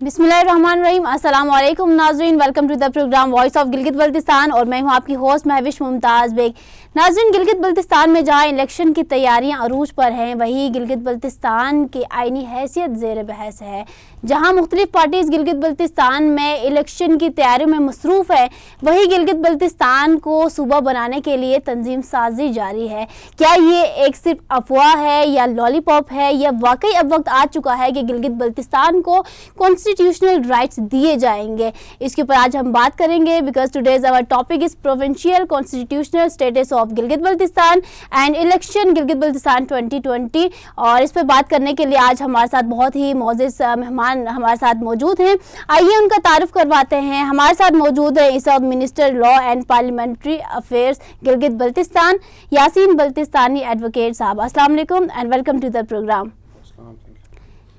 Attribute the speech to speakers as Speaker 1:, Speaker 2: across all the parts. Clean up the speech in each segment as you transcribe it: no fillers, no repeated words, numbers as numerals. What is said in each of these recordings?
Speaker 1: بسم اللہ الرحمن الرحیم. السلام علیکم ناظرین, welcome to the program voice of Gilgit Baltistan اور میں ہوں آپ کی ہوسٹ مہوش ممتاز بیگ. ناظرین, گلگت بلتستان میں جہاں الیکشن کی تیاریاں عروج پر ہیں, وہی گلگت بلتستان کی آئینی حیثیت زیر بحث ہے. جہاں مختلف پارٹیز گلگت بلتستان میں الیکشن کی تیاریوں میں مصروف ہے, وہی گلگت بلتستان کو صوبہ بنانے کے لیے تنظیم سازی جاری ہے. کیا یہ ایک صرف افواہ ہے یا لالی پاپ ہے, یا واقعی اب وقت آ چکا ہے کہ گلگت بلتستان کو کانسٹیٹیوشنل رائٹس دیے جائیں گے؟ اس کے اوپر آج ہم بات کریں گے, because today's our topic is provincial constitutional status of Gilgit Baltistan and election Gilgit Baltistan 2020. اور اس پہ بات کرنے کے لیے آج ہمارے ساتھ بہت ہی معزز مہمان ہمارے ساتھ موجود ہیں. آئیے ان کا تعارف کرواتے ہیں. ہمارے ساتھ موجود ہے اس وقت minister law and parliamentary affairs Gilgit Baltistan Yasin Baltistani advocate صاحب. السلام علیکم and welcome to the program.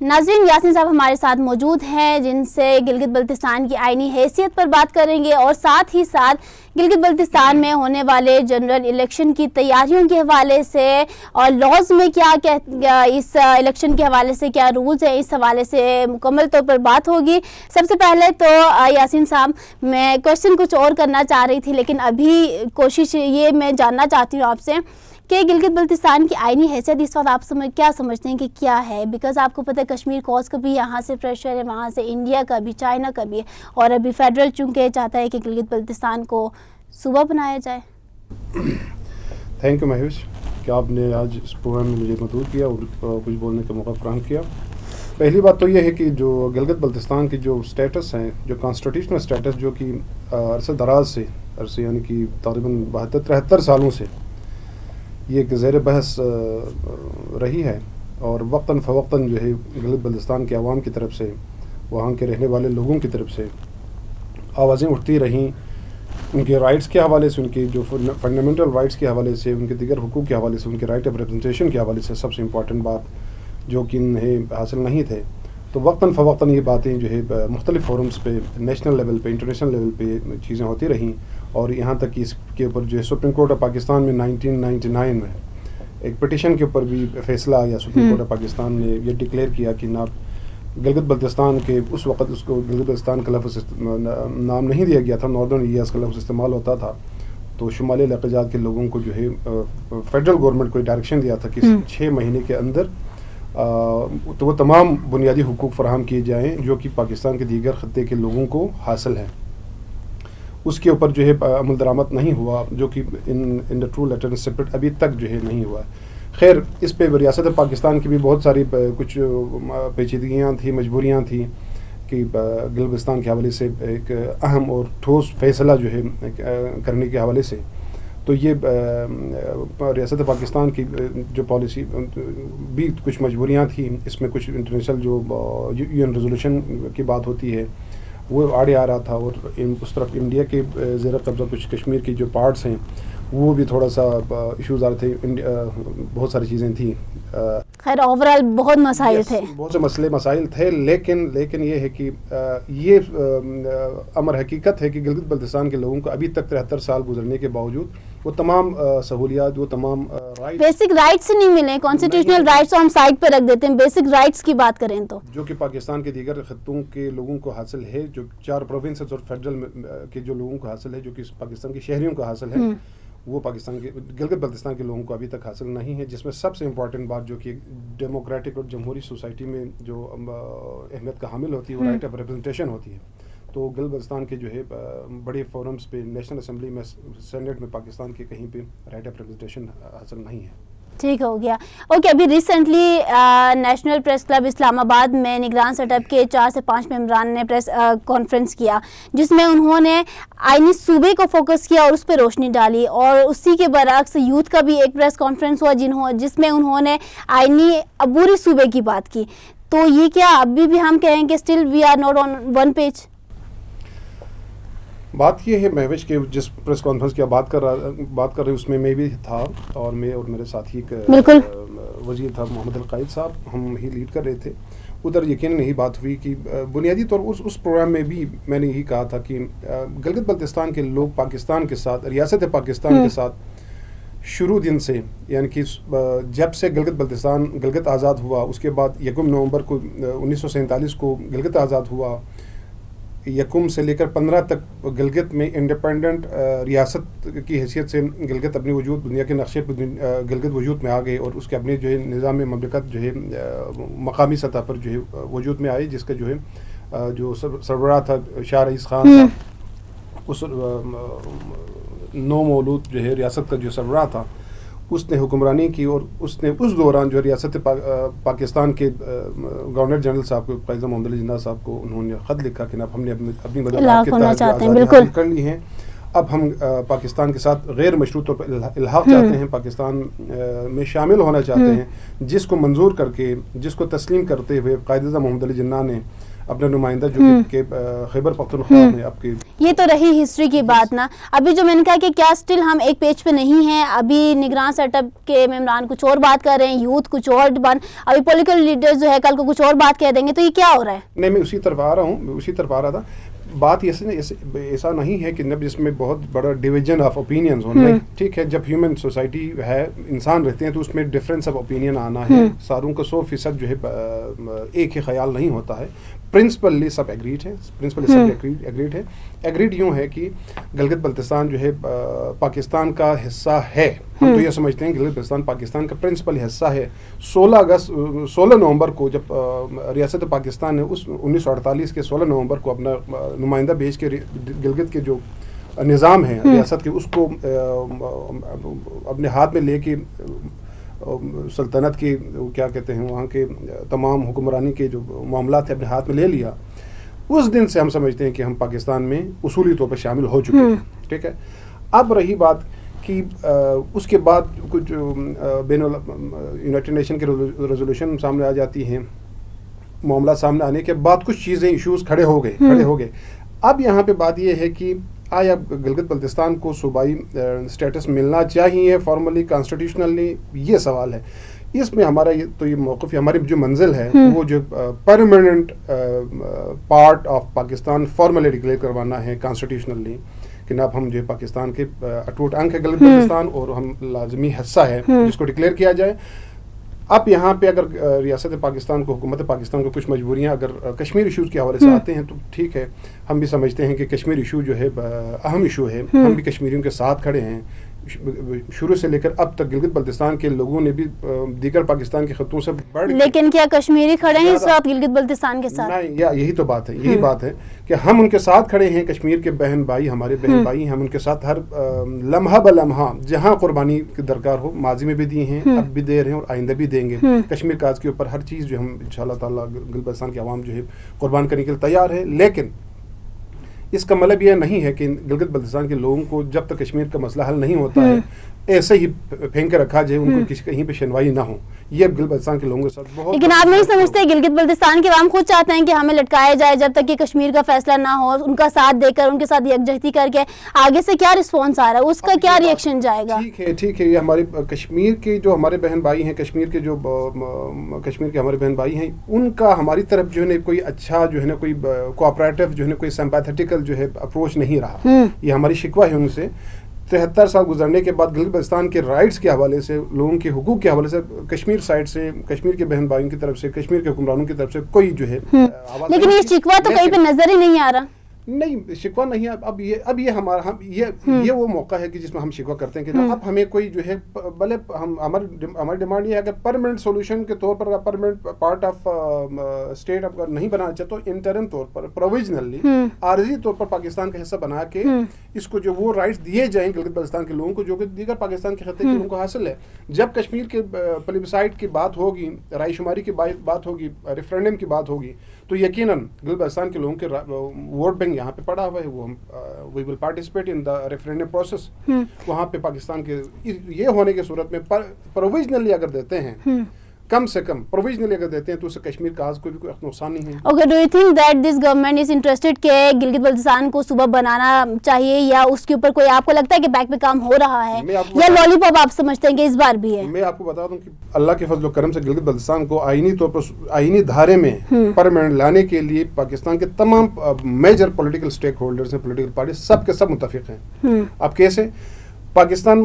Speaker 1: ناظرین, یاسین صاحب ہمارے ساتھ موجود ہیں جن سے گلگت بلتستان کی آئینی حیثیت پر بات کریں گے, اور ساتھ ہی ساتھ گلگت بلتستان میں ہونے والے جنرل الیکشن کی تیاریوں کے حوالے سے اور لاز میں کیا اس الیکشن کے حوالے سے کیا رولز ہیں, اس حوالے سے مکمل طور پر بات ہوگی. سب سے پہلے تو یاسین صاحب, میں کوشچن کچھ اور کرنا چاہ رہی تھی, لیکن ابھی کوشش یہ میں جاننا چاہتی ہوں آپ سے کہ گلگت بلتستان کی آئینی حیثیت اس وقت آپ کیا سمجھتے ہیں کہ کیا ہے؟ بیکاز آپ کو پتہ ہے کشمیر کوز کا بھی یہاں سے پریشر ہے, وہاں سے انڈیا کا بھی, چائنا کا بھی, اور ابھی فیڈرل چونکہ چاہتا ہے کہ گلگت بلتستان کو صوبہ بنایا جائے.
Speaker 2: تھینک یو مہوش کہ آپ نے آج اس پروگرام میں مجھے مدعو کیا اور کچھ بولنے کا موقع فراہم کیا. پہلی بات تو یہ ہے کہ جو گلگت بلتستان کی جو اسٹیٹس ہیں, جو کانسٹیٹیوشنل اسٹیٹس جو کہ عرصہ دراز سے یعنی کہ تقریباً 72-73 سالوں سے یہ ایک زیر بحث رہی ہے, اور وقتاً فوقتاً جو ہے گلگت بلتستان کے عوام کی طرف سے, وہاں کے رہنے والے لوگوں کی طرف سے آوازیں اٹھتی رہیں ان کے رائٹس کے حوالے سے, ان کی جو فنڈامنٹل رائٹس کے حوالے سے, ان کے دیگر حقوق کے حوالے سے, ان کے رائٹ آف ریپرزنٹیشن کے حوالے سے. سب سے امپورٹنٹ بات جو کہ انہیں حاصل نہیں تھے, تو وقتاً فوقتاً یہ باتیں جو ہے مختلف فورمز پہ, نیشنل لیول پہ, انٹرنیشنل لیول پہ چیزیں ہوتی رہیں, اور یہاں تک کہ اس کے اوپر جو ہے سپریم کورٹ آف پاکستان میں 1999 میں ایک پٹیشن کے اوپر بھی فیصلہ آیا. سپریم کورٹ آف پاکستان نے یہ ڈکلیئر کیا کہ گلگت بلتستان کے اس وقت اس کو گلگت بلتستان کا لفظ نام نہیں دیا گیا تھا, ناردرن ایریاز کا لفظ استعمال ہوتا تھا. تو شمالی علاقے جات کے لوگوں کو جو ہے فیڈرل گورنمنٹ کو ڈائریکشن دیا تھا کہ 6 مہینے کے اندر تو وہ تمام بنیادی حقوق فراہم کیے جائیں جو کہ پاکستان کے دیگر خطے کے لوگوں کو حاصل ہیں. اس کے اوپر جو ہے عمل درآمد نہیں ہوا, جو کہ ان دا ٹرو لیٹر سپرٹ ابھی تک جو ہے نہیں ہوا. خیر, اس پہ ریاست پاکستان کی بھی بہت ساری کچھ پیچیدگیاں تھیں, مجبوریاں تھیں کہ گلگت بلتستان کے حوالے سے ایک اہم اور ٹھوس فیصلہ جو ہے کرنے کے حوالے سے. تو یہ ریاست پاکستان کی جو پالیسی بھی کچھ مجبوریاں تھیں, اس میں کچھ انٹرنیشنل جو UN ریزولوشن کی بات ہوتی ہے وہ آڑے آ رہا تھا, اور اس طرف انڈیا کے زیر قبضہ کچھ کشمیر کی جو پارٹس ہیں وہ بھی تھوڑا سا ایشوز آ رہے تھے, بہت ساری چیزیں تھیں.
Speaker 1: خیر اوورال بہت مسائل تھے,
Speaker 2: بہت سے مسائل تھے, لیکن یہ ہے کہ یہ امر حقیقت ہے کہ گلگت بلتستان کے لوگوں کو ابھی تک 73 سال گزرنے کے باوجود وہ تمام سہولیات, وہ تمام
Speaker 1: بیسک رائٹس نہیں ملے. کانسٹیٹیوشنل رائٹس ہم سائڈ پہ رکھ دیتے ہیں, بیسک رائٹس کی بات کریں تو
Speaker 2: جو کہ پاکستان کے دیگر خطوں کے لوگوں کو حاصل ہے, جو 4 پروونسز اور فیڈرل کے جو لوگوں کو حاصل ہے, جو کہ پاکستان کے شہریوں کو حاصل ہے, وہ پاکستان کے گلگت بلتستان کے لوگوں کو ابھی تک حاصل نہیں ہے. جس میں سب سے امپورٹنٹ بات جو کہ ڈیموکریٹک اور جمہوری سوسائٹی میں جو اہمیت کا حامل ہوتی ہے وہ رائٹ آف ریپرزنٹیشن ہوتی ہے. تو گلگت بلتستان کے جو ہے بڑے فورمز پہ, نیشنل اسمبلی میں, سینیٹ میں پاکستان کے کہیں پہ رائٹ آف ریپرزنٹیشن حاصل نہیں ہے.
Speaker 1: ٹھیک ہو گیا. اوکے, ابھی ریسنٹلی نیشنل پریس کلب اسلام آباد میں نگران سیٹ اپ کے 4 سے 5 ممبران نے پریس کانفرنس کیا, جس میں انہوں نے آئینی صوبے کو فوکس کیا اور اس پہ روشنی ڈالی. اور اسی کے برعکس یوتھ کا بھی ایک پریس کانفرنس ہوا جس میں انہوں نے آئینی عبوری صوبے کی بات کی. تو یہ کیا ابھی بھی ہم کہیں کہ still we are not on one page?
Speaker 2: بات یہ ہے مہوش کہ جس پریس کانفرنس کی بات کر رہے اس میں بھی تھا, اور میں اور میرے ساتھی وزیر تھا محمد القائد صاحب, ہم ہی لیڈ کر رہے تھے. ادھر یقیناً یہی بات ہوئی کہ بنیادی طور اس پروگرام میں بھی میں نے یہی کہا تھا کہ گلگت بلتستان کے لوگ پاکستان کے ساتھ, ریاست پاکستان کے ساتھ شروع دن سے یعنی کہ جب سے گلگت آزاد ہوا، اس کے بعد 1 نومبر کو 1947 کو گلگت آزاد ہوا، 1 سے لے کر 15 تک گلگت میں انڈیپینڈنٹ ریاست کی حیثیت سے گلگت اپنی وجود دنیا کے نقشے پر گلگت وجود میں آ گئے اور اس کے اپنے جو ہے نظام مملکت جو ہے مقامی سطح پر جو ہے وجود میں آئی، جس کا جو ہے جو سربراہ تھا شاہ رئیس خان صاحب، اس نو مولود جو ہے ریاست کا جو سربراہ تھا، اس نے حکمرانی کی اور اس نے اس دوران جو ریاست پاکستان کے گورنر جنرل صاحب کو، قائد محمد علی جناح صاحب کو انہوں نے خط لکھا کہ ہم نے اپنی مدد کے تحت آزادی کر لی ہے، اب ہم پاکستان کے ساتھ غیر مشروع طور پر الحاق چاہتے ہیں، پاکستان میں شامل ہونا چاہتے ہیں، جس کو منظور کر کے، جس کو تسلیم کرتے ہوئے قائد اعظم محمد علی جناح نے اپنا نمائندہ جو کہ خیبر پختونخوا میں آپ کی، یہ
Speaker 1: تو رہی ہسٹری کی بات نا۔ ابھی جو میں نے کہا کہ کیا اسٹل ہم ایک پیج پہ نہیں ہیں، ابھی نگران سیٹ اپ کے ممبران کچھ اور بات کر رہے ہیں، یوتھ کچھ اور ابھی پولیٹیکل لیڈر جو ہے کل کو کچھ اور بات کہہ دیں گے، تو یہ کیا ہو رہا ہے؟
Speaker 2: نہیں، میں اسی طرف آ رہا تھا۔ بات ایسا نہیں ہے کہ جس میں بہت بڑا ڈویژن آف اوپینینز ہونا ہے، ٹھیک ہے، جب ہیومن سوسائٹی ہے، انسان رہتے ہیں تو اس میں ڈفرینس آف اوپینین آنا ہے، ساروں کا 100% جو ہے ایک ہی خیال نہیں ہوتا ہے، پرنسپلی سب ایگریڈ ہے۔ ایگریڈ یوں ہے کہ گلگت بلتستان جو ہے پاکستان کا حصہ ہے، ہم تو یہ سمجھتے ہیں کہ گلگت بلتستان پاکستان کا پرنسپل حصہ ہے۔ 16 نومبر کو جب ریاست پاکستان نے 1948 کے 16 نومبر کو اپنا نمائندہ بھیج کے گلگت کے جو نظام ہے ریاست کے، اس کو اپنے ہاتھ میں لے کے سلطنت کی کیا کہتے ہیں وہاں کے تمام حکمرانی کے جو معاملات ہیں اپنے ہاتھ میں لے لیا، اس دن سے ہم سمجھتے ہیں کہ ہم پاکستان میں اصولی طور پر شامل ہو چکے ہیں، ٹھیک ہے۔ اب رہی بات کہ اس کے بعد کچھ یونائٹڈ نیشن کے ریزولوشن سامنے آ جاتی ہیں، معاملات سامنے آنے کے بعد کچھ چیزیں ایشوز کھڑے ہو گئے۔ اب یہاں پہ بات یہ ہے کہ آیا گلگت بلتستان کو صوبائی سٹیٹس ملنا چاہیے فارملی، کانسٹیٹیوشنلی، یہ سوال ہے۔ اس میں ہمارا تو یہ موقف، ہماری جو منزل ہے وہ جو permanent part of Pakistan formally declare کروانا ہے کانسٹیٹیوشنلی، کہ اب ہم جو ہے پاکستان کے اٹوٹ انگ ہے گلگت بلتستان اور ہم لازمی حصہ ہے جس کو ڈکلیئر کیا جائے۔ اب یہاں پہ اگر ریاست پاکستان کو، حکومت پاکستان کو کچھ مجبوریاں اگر کشمیر ایشوز کے حوالے سے آتے ہیں تو ٹھیک ہے، ہم بھی سمجھتے ہیں کہ کشمیر ایشو جو ہے اہم ایشو ہے، ہم بھی کشمیریوں کے ساتھ کھڑے ہیں۔ شروع سے لے کر اب تک گلگت بلتستان کے لوگوں نے بھی دیگر پاکستان کے خطوں سے
Speaker 1: لیکن کیا کشمیری کھڑے ہیں اس وقت گلگت بلتستان کے ساتھ؟
Speaker 2: نہیں، یہی تو بات ہے، یہی بات ہے کہ ہم ان کے ساتھ کھڑے ہیں، کشمیر کے بہن بھائی، ہمارے بہن بھائی، ہم ان کے ساتھ ہر لمحہ بلمحہ جہاں قربانی کی درکار ہو، ماضی میں بھی دی ہیں، اب بھی دے رہے ہیں اور آئندہ بھی دیں گے۔ کشمیر کاز کے اوپر ہر چیز جو ہم انشاءاللہ تعالیٰ گلگت بلتستان کی عوام جو ہے قربان کرنے کے لیے تیار ہے، لیکن اس کا مطلب یہ نہیں ہے کہ گلگت بلتستان کے لوگوں کو جب تک کشمیر کا مسئلہ حل نہیں ہوتا ہے ایسے ہی پھینک کے رکھا جائے، ان کو کہیں پہ شنوائی نہ ہو۔ یہ گلگت بلتستان کے لوگوں کے ساتھ بہت،
Speaker 1: لیکن آپ نہیں سمجھتے گلگت بلتستان کے عوام خود چاہتے ہیں کہ ہمیں لٹکایا جائے جب تک کہ کشمیر کا فیصلہ نہ ہو، ان کا ساتھ دے کر، ان کے ساتھ یکجہتی کر کے آگے سے کیا رسپانس آ رہا ہے، اس کا کیا ریئیکشن جائے گا؟
Speaker 2: ٹھیک ہے، یہ ہمارے کشمیر کے جو ہمارے بہن بھائی ہیں، کشمیر کے ہمارے بہن بھائی ہیں، ان کا ہماری طرف جو ہے نا کوئی اچھا جو ہے نا کوئی کوآپریٹو جو ہے نا کوئی سمپیتھیٹیکل جو ہے اپروچ نہیں رہا۔ یہ ہماری شکوہ ہے ان سے۔ 73 سال گزرنے کے بعد گلگت بلتستان کے رائٹس کے حوالے سے، لوگوں کے حقوق کے حوالے سے کشمیر سائڈ سے، کشمیر کے بہن بھائیوں کی طرف سے، کشمیر کے حکمرانوں کی طرف سے کوئی جو ہے
Speaker 1: لیکن یہ شکوہ تو کہیں پہ نظر ہی نہیں آ رہا۔
Speaker 2: نہیں، شکوہ نہیں ہے۔ اب یہ ہمارا یہ وہ موقع ہے کہ جس میں ہم شکوہ کرتے ہیں کہ اب ہمیں کوئی جو ہے، بھلے ہماری ڈیمانڈ یہ ہے کہ پرماننٹ سولوشن کے طور پر، پرماننٹ پارٹ آف اسٹیٹ اگر نہیں بنانا چاہتے تو انٹرم طور پر، پروویژنلی، عارضی طور پر پاکستان کا حصہ بنا کے اس کو جو وہ رائٹس دیے جائیں گلگت بلتستان کے لوگوں کو جو کہ دیگر پاکستان کے خطے کے لوگوں کو حاصل ہے۔ جب کشمیر کے پلیبسائٹ کی بات ہوگی، رائے شماری کی بات ہوگی، ریفرینڈم کی بات ہوگی، تو یقیناً گلگت بلتستان کے لوگوں کے ووٹ بینک یہاں پہ پڑا ہوا ہے، وہ we will participate in the referendum process. وہاں پہ پاکستان کے یہ ہونے کی صورت میں پروویژنلی اگر دیتے ہیں، کم سے کم پروویژنلی اگر دیتے ہیں تو اس سے کشمیر کا آج کوئی بھی نقصان نہیں ہے۔
Speaker 1: Okay, do you think that this government is interested کہ گلگت بلتستان کو صوبہ بنانا چاہیے، یا اس کے اوپر کوئی آپ کو لگتا ہے کہ بیک پہ کام ہو رہا ہے، یا لالی پاپ آپ سمجھتے ہیں کہ اس بار بھی ہے؟
Speaker 2: میں آپ کو بتا دوں کہ اللہ کے فضل و کرم سے گلگت بلتستان کو آئینی طور پر، آئینی دھارے میں پرماننٹ لانے کے لیے پاکستان کے تمام میجر پولیٹیکل اسٹیک ہولڈرز ہیں، پولیٹیکل پارٹی سب کے سب متفق ہیں۔ اب کیسے؟ پاکستان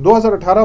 Speaker 2: 2018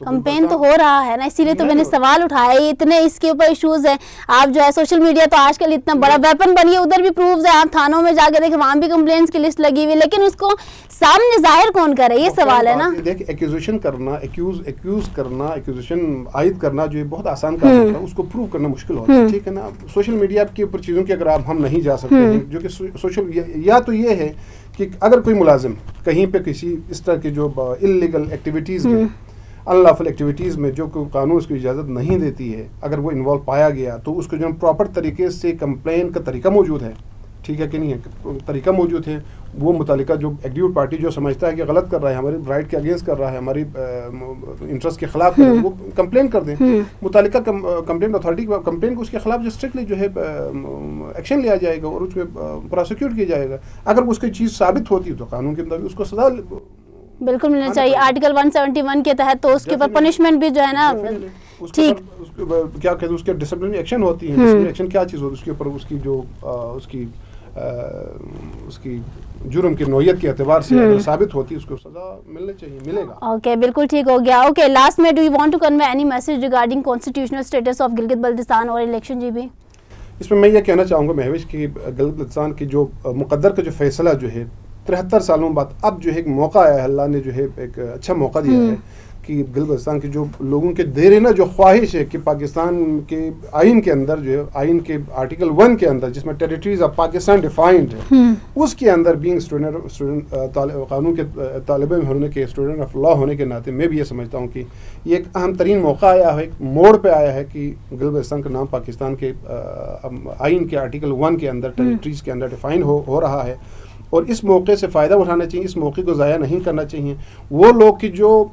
Speaker 1: کمپین تو ہو رہا ہے نا, اسی لیے تو میں نے سوال اٹھایا. اتنے اس کے اوپر ایشوز ہیں. آپ جو ہے سوشل میڈیا تو آج کل اتنا بڑا ویپن بنی ہے, ادھر بھی پروفز ہیں, آپ تھانوں میں جا کے دیکھیں وہاں بھی کمپلینس کی لسٹ لگی ہوئی, لیکن اس کو سامنے ظاہر کون کرے, یہ سوال ہے نا.
Speaker 2: دیکھ ایکوزیشن کرنا, ایکوزیشن عائد کرنا جو بہت آسان کام ہوتا ہے, اس کو پروو کرنا مشکل ہوتا ہے, ٹھیک ہے نا. سوشل میڈیا کے اوپر چیزوں کی اگر آپ ہم نہیں جا سکتے ہیں, جو کہ سوشل, یا تو یہ ہے کہ اگر کوئی ملازم کہیں پہ کسی اس طرح کی جو انلیگل ایکٹیویٹیز میں, انلافل ایکٹیویٹیز میں جو کہ قانون اس کو اجازت نہیں دیتی ہے, اگر وہ انوالو پایا گیا تو اس کو جو پراپر طریقے سے کمپلین کا طریقہ موجود ہے, ٹھیک ہے کہ نہیں ہے, طریقہ موجود ہے, وہ متعلقہ جو ایگزیکیوٹو پارٹی جو سمجھتا ہے کہ غلط کر رہا ہے, ہماری رائٹ کے اگینسٹ کر رہا ہے, ہماری انٹرسٹ کے خلاف کر رہا ہے, وہ کمپلین کر دیں. متعلقہ کمپلین اتھارٹی کمپلین کو اس کے خلاف جو اسٹرکٹلی جو ہے ایکشن لیا جائے گا اور اس پہ پروسیکیوٹ کیا جائے گا. اگر اس کی چیز ثابت ہوتی ہے تو قانون کے مطابق اس کو سزا
Speaker 1: بالکل ملنا چاہیے. آرٹیکل 171 کے تحت تو اس کے اوپر پنشمنٹ بھی جو ہے نا, ٹھیک,
Speaker 2: کیا کہتے ہیں اس کے ڈسپلنری ایکشن ہوتی ہے. ڈسپلنری ایکشن کیا چیز ہوتی ہے, اس کے اوپر اس کی جو اس کی جرم کی نوعیت کے اعتبار سے اگر ثابت ہوتی ہے اس کو سزا ملنے چاہیے, ملے گا.
Speaker 1: اوکے, بالکل ٹھیک ہو گیا. اوکے, لاسٹ میں do you want to convey any message regarding constitutional status of Gilgit Baltistan اور الیکشن؟ جی بھی
Speaker 2: اس میں یہ کہنا چاہوں گا مہوش کہ گلگت بلتستان کی جو مقدر کا جو فیصلہ جو ہے 73 سالوں بعد اب جو ہے ایک موقع آیا ہے, اللہ نے جو ہے ایک اچھا موقع دیا ہے کہ گلگت بلتستان کے جو لوگوں کے دیرینہ جو خواہش ہے کہ پاکستان کے آئین کے اندر جو ہے, آئین کے آرٹیکل 1 کے اندر جس میں ٹیریٹریز آف پاکستان ڈیفائنڈ ہے, اس کے اندر بینگ اسٹوڈنٹ قانون کے طالب علم ہونے کے, اسٹوڈنٹ آف لا ہونے کے ناطے میں بھی یہ سمجھتا ہوں کہ یہ ایک اہم ترین موقع آیا ہے, ایک موڑ پہ آیا ہے کہ گلگت بلتستان کا نام پاکستان کے آئین کے آرٹیکل 1 کے اندر ٹیریٹریز کے اندر ڈیفائن ہو رہا ہے. اور اس موقع سے فائدہ اٹھانا چاہیے, اس موقع کو ضائع نہیں کرنا چاہیے. وہ لوگ کہ جو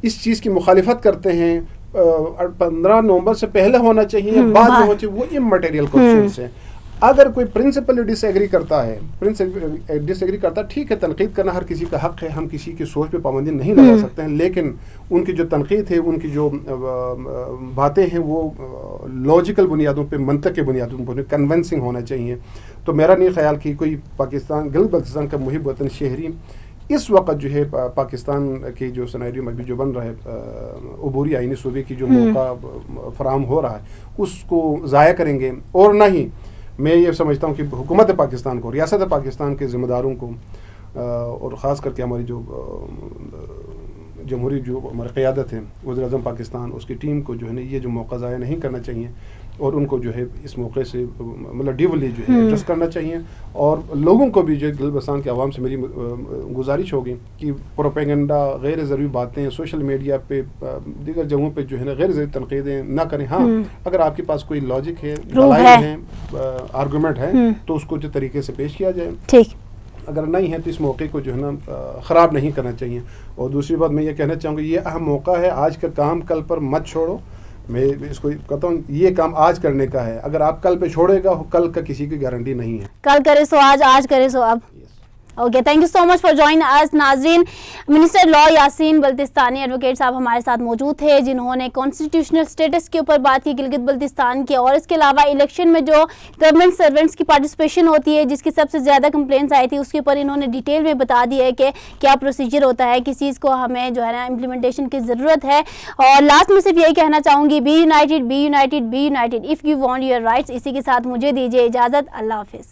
Speaker 2: اس چیز کی مخالفت کرتے ہیں 15 نومبر سے پہلے ہونا چاہیے, بعد میں ہونا چاہیے, وہ اممیٹیریل کوسچنز ہیں. اگر کوئی پرنسپل ڈس ایگری کرتا ہے, ٹھیک ہے, تنقید کرنا ہر کسی کا حق ہے, ہم کسی کی سوچ پہ پابندی نہیں لگا سکتے ہیں, لیکن ان کی جو تنقید ہے, ان کی جو باتیں ہیں وہ لاجیکل بنیادوں پہ, منطق کے بنیادوں پہ کنونسنگ ہونا چاہیے. تو میرا نہیں خیال کہ کوئی گلگت بلتستان کا محب وطن شہری اس وقت جو ہے پاکستان کے جو سینیریو میں بھی جو بن رہا ہے, عبوری آئینی صوبے کی جو موقع فراہم ہو رہا ہے, اس کو ضائع کریں گے. اور نہ ہی میں یہ سمجھتا ہوں کہ حکومت پاکستان کو, ریاست پاکستان کے ذمہ داروں کو, اور خاص کر کے ہماری جو جمہوری جو ہماری قیادت ہے, وزیر اعظم پاکستان, اس کی ٹیم کو جو ہے نا یہ جو موقع ضائع نہیں کرنا چاہیے, اور ان کو جو ہے اس موقع سے مطلب ڈیولی جو ہے ایڈریس کرنا چاہیے. اور لوگوں کو بھی جو گلگت بلتستان کے عوام سے میری گزارش ہوگی کہ پروپیگنڈا, غیر ضروری باتیں سوشل میڈیا پہ, دیگر جگہوں پہ جو ہے نا غیر ضروری تنقیدیں نہ کریں. ہاں, اگر آپ کے پاس کوئی لاجک ہے, دلائل ہیں, آرگومنٹ ہے, تو اس کو جو طریقے سے پیش کیا جائے.
Speaker 1: ٹھیک,
Speaker 2: اگر نہیں ہے تو اس موقع کو جو ہے نا خراب نہیں کرنا چاہیے. اور دوسری بات میں یہ کہنا چاہوں گا, یہ اہم موقع ہے, آج کا کام کل پر مت چھوڑو. میں اس کو کہتا ہوں یہ کام آج کرنے کا ہے, اگر آپ کل پہ چھوڑے گا, کل کا کسی کی گارنٹی نہیں ہے.
Speaker 1: کل کرے سو آج, آج کرے سو اب. Okay, thank you so much for join us. ناظرین, minister law Yasin Baltistani advocate صاحب ہمارے ساتھ موجود تھے, جنہوں نے کانسٹیٹیوشنل اسٹیٹس کے اوپر بات کی گلگت بلتستان کی, اور اس کے علاوہ الیکشن میں جو گورنمنٹ سرونٹس کی پارٹیسپیشن ہوتی ہے, جس کی سب سے زیادہ کمپلینٹس آئی تھی, اس کے اوپر انہوں نے ڈیٹیل میں بتا دی ہے کہ کیا پروسیجر ہوتا ہے, کس چیز کو ہمیں جو ہے نا امپلیمنٹیشن کی ضرورت ہے. اور لاسٹ میں صرف یہی کہنا چاہوں گی, be united, be united, be united, if you want your rights. اسی کے ساتھ مجھے دیجیے اجازت, اللہ حافظ.